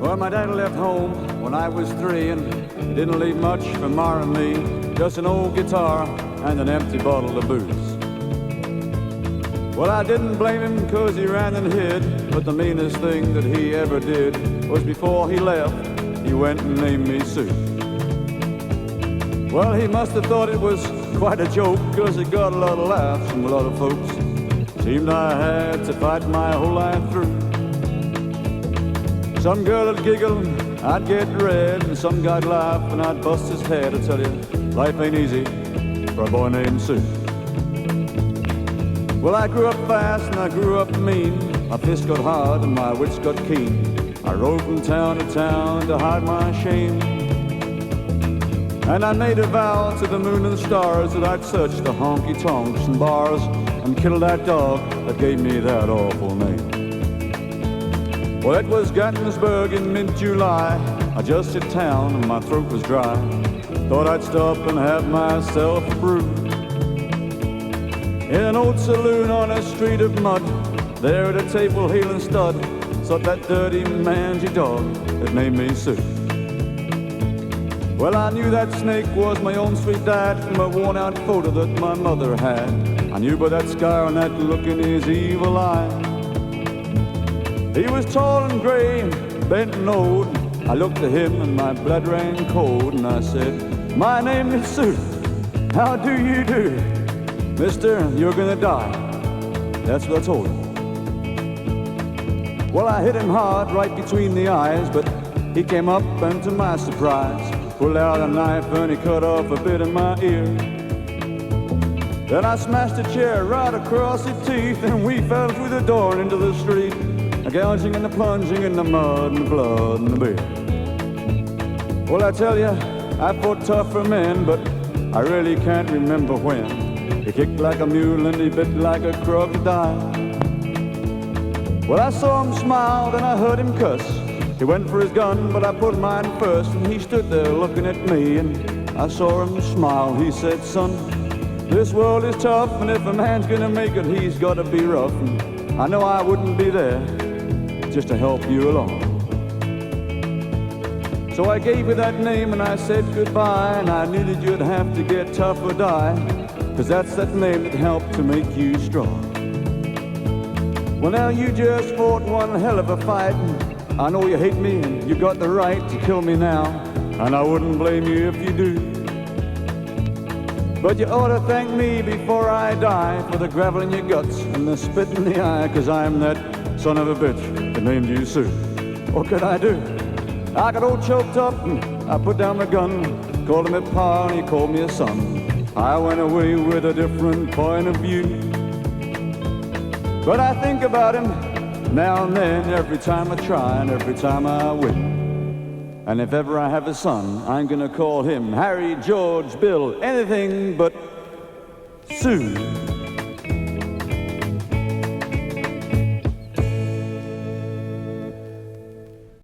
Well, my daddy left home when I was 3, and he didn't leave much for Ma and me, just an old guitar and an empty bottle of booze. Well, I didn't blame him 'cause he ran and hid, but the meanest thing that he ever did was before he left, he went and named me Sue. Well, he must have thought it was quite a joke, 'cause it got a lot of laughs from a lot of folks. Seemed I had to fight my whole life through. Some girl would giggle, I'd get red, and some guy'd laugh, and I'd bust his head. I tell you, life ain't easy for a boy named Sue. Well, I grew up fast and I grew up mean. My fists got hard and my wits got keen. I rode from town to town to hide my shame. And I made a vow to the moon and stars that I'd search the honky-tonks and bars and kill that dog that gave me that awful name. Well, it was Gettysburg in mid-July. I just hit town and my throat was dry. Thought I'd stop and have myself a brew. In an old saloon on a street of mud, there at a table heel and stud, sat that dirty mangy dog that named me Sue. Well, I knew that snake was my own sweet dad from a worn-out photo that my mother had. I knew by that scar and that look in his evil eye. He was tall and grey and bent and old. I looked at him and my blood ran cold, and I said, "My name is Sue. How do you do? Mister, you're gonna die." That's what I told him. Well, I hit him hard right between the eyes, but he came up and to my surprise, pulled out a knife and he cut off a bit of my ear. Then I smashed a chair right across his teeth, and we fell through the door and into the street, gouging and plunging in the mud and the blood and the beer. Well, I tell you, I fought tough for men, but I really can't remember when. He kicked like a mule and he bit like a crocodile. Well, I saw him smile, then I heard him cuss. He went for his gun, but I put mine first, and he stood there looking at me, and I saw him smile. He said, "Son, this world is tough, and if a man's gonna make it, he's gotta be rough. And I know I wouldn't be there just to help you along. So I gave you that name and I said goodbye, and I knew that you'd have to get tough or die, 'cause that's that name that helped to make you strong." Well, now you just fought one hell of a fight, and I know you hate me and you got the right to kill me now, and I wouldn't blame you if you do. But you ought to thank me before I die for the gravel in your guts and the spit in the eye, 'cause I'm that son of a bitch that named you Sue. What could I do? I got all choked up and I put down my gun, called him a pa and he called me a son. I went away with a different point of view, but I think about him now and then, every time I try and every time I win. And if ever I have a son, I'm gonna call him Harry, George, Bill, anything but Sue.